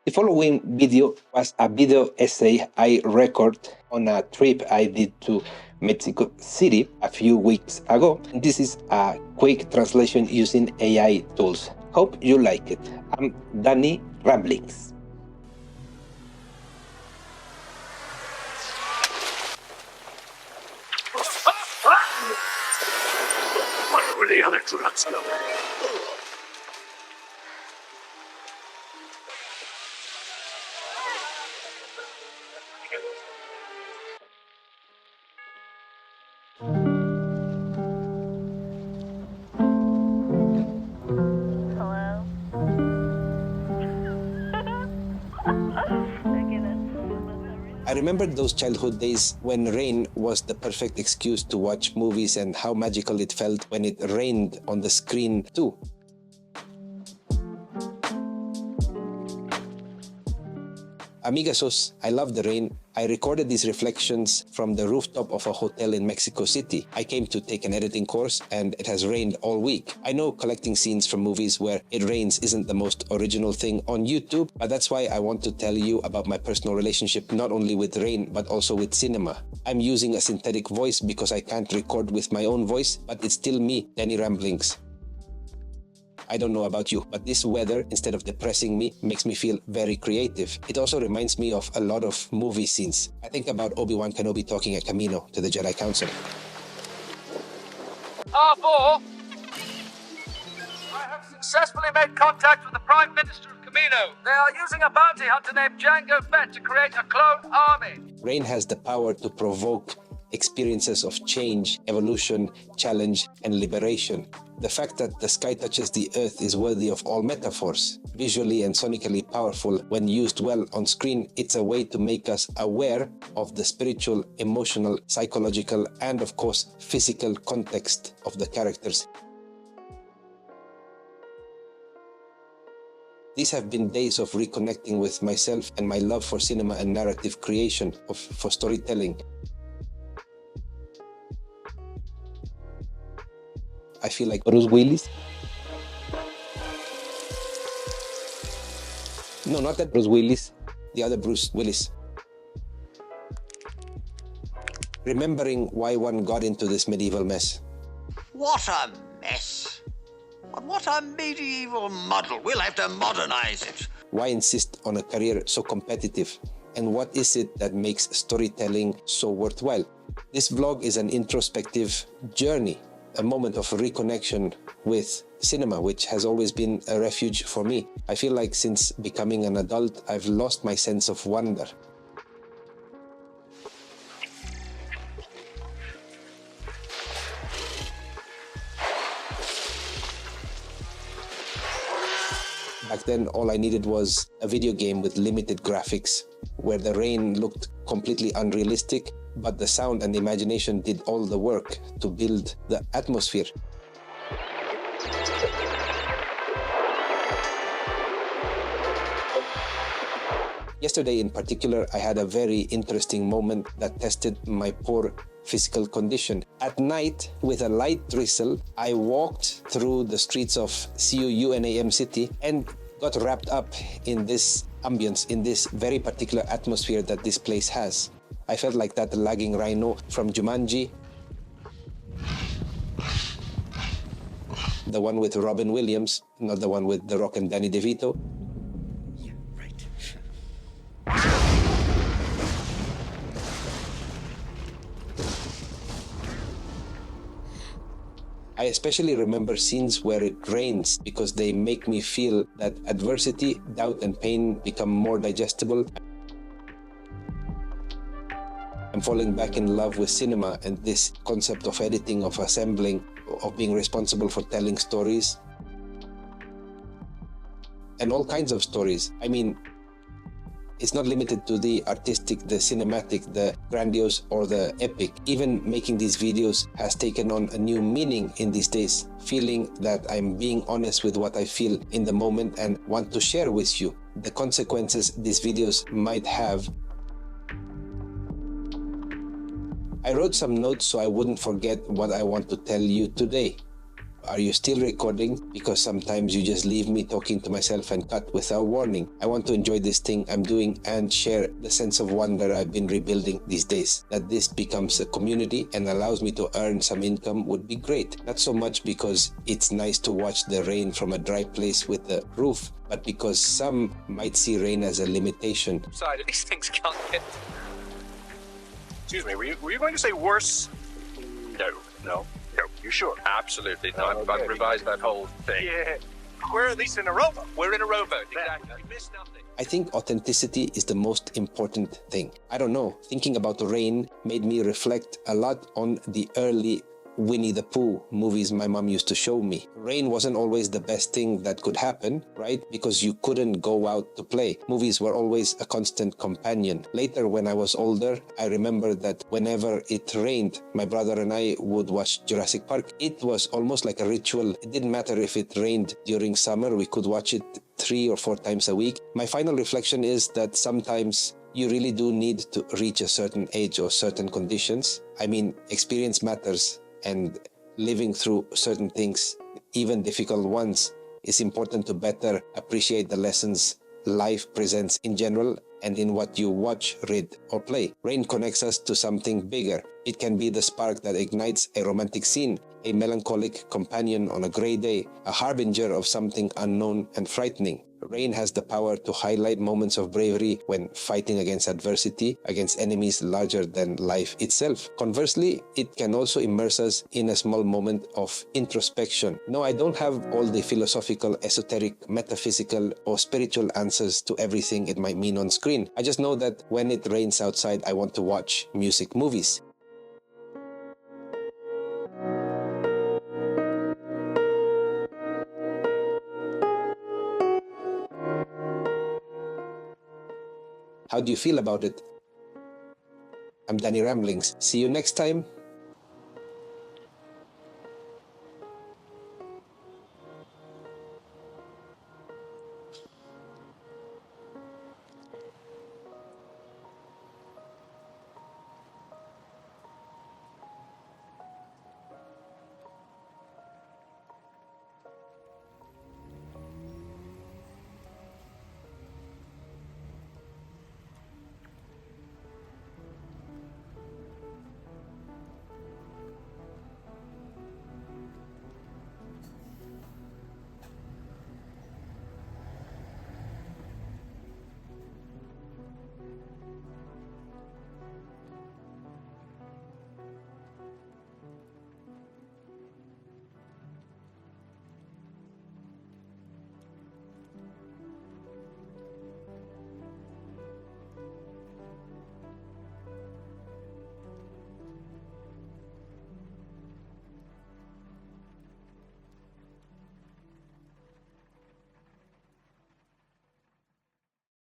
The following video was a video essay I recorded on a trip I did to Mexico City a few weeks ago. This is a quick translation using AI tools. Hope you like it. I'm Dany Ramblings. I remember those childhood days when rain was the perfect excuse to watch movies and how magical it felt when it rained on the screen too. Amigazos, I love the rain. I recorded these reflections from the rooftop of a hotel in Mexico City. I came to take an editing course and it has rained all week. I know collecting scenes from movies where it rains isn't the most original thing on YouTube, but that's why I want to tell you about my personal relationship not only with rain but also with cinema. I'm using a synthetic voice because I can't record with my own voice, but it's still me, Dany Ramblings. I don't know about you, but this weather, instead of depressing me, makes me feel very creative. It also reminds me of a lot of movie scenes. I think about Obi-Wan Kenobi talking at Kamino to the Jedi Council. R4, I have successfully made contact with the Prime Minister of Kamino. They are using a bounty hunter named Jango Fett to create a clone army. Rain has the power to provoke experiences of change, evolution, challenge, and liberation. The fact that the sky touches the earth is worthy of all metaphors. Visually and sonically powerful, when used well on screen, it's a way to make us aware of the spiritual, emotional, psychological, and of course, physical context of the characters. These have been days of reconnecting with myself and my love for cinema and narrative creation, for storytelling. I feel like Bruce Willis. No, not that Bruce Willis, the other Bruce Willis. Remembering why one got into this medieval mess. What a mess! What a medieval muddle. We'll have to modernize it. Why insist on a career so competitive? And what is it that makes storytelling so worthwhile? This vlog is an introspective journey, a moment of reconnection with cinema, which has always been a refuge for me. I feel like since becoming an adult, I've lost my sense of wonder. Back then, all I needed was a video game with limited graphics, where the rain looked completely unrealistic, but the sound and the imagination did all the work to build the atmosphere. Yesterday in particular, I had a very interesting moment that tested my poor physical condition. At night, with a light drizzle, I walked through the streets of CUUNAM City and got wrapped up in this ambience, in this very particular atmosphere that this place has. I felt like that lagging Rhino from Jumanji, the one with Robin Williams, not the one with The Rock and Danny DeVito. Yeah, right. I especially remember scenes where it rains because they make me feel that adversity, doubt, and pain become more digestible. I'm falling back in love with cinema and this concept of editing, of assembling, of being responsible for telling stories. And all kinds of stories. I mean, it's not limited to the artistic, the cinematic, the grandiose, or the epic. Even making these videos has taken on a new meaning in these days, feeling that I'm being honest with what I feel in the moment and want to share with you the consequences these videos might have. I wrote some notes so I wouldn't forget what I want to tell you today. Are you still recording? Because sometimes you just leave me talking to myself and cut without warning. I want to enjoy this thing I'm doing and share the sense of wonder I've been rebuilding these days. That this becomes a community and allows me to earn some income would be great. Not so much because it's nice to watch the rain from a dry place with a roof, but because some might see rain as a limitation. Side, these things can't get... Excuse me, were you going to say worse? No. You sure? Absolutely. No, I've revised that whole thing. Yeah. We're at least in a rowboat. We're in a rowboat, exactly. We missed nothing. I think authenticity is the most important thing. I don't know, thinking about rain made me reflect a lot on the early Winnie the Pooh movies my mom used to show me. Rain wasn't always the best thing that could happen, right? Because you couldn't go out to play. Movies were always a constant companion. Later, when I was older, I remember that whenever it rained, my brother and I would watch Jurassic Park. It was almost like a ritual. It didn't matter if it rained during summer, we could watch it 3 or 4 times a week. My final reflection is that sometimes you really do need to reach a certain age or certain conditions. I mean, experience matters. And living through certain things, even difficult ones, is important to better appreciate the lessons life presents in general and in what you watch, read, or play. Rain connects us to something bigger. It can be the spark that ignites a romantic scene, a melancholic companion on a gray day, a harbinger of something unknown and frightening. Rain has the power to highlight moments of bravery when fighting against adversity, against enemies larger than life itself. Conversely, it can also immerse us in a small moment of introspection. No, I don't have all the philosophical, esoteric, metaphysical, or spiritual answers to everything it might mean on screen. I just know that when it rains outside, I want to watch music movies. How do you feel about it? I'm Dany Ramblings. See you next time.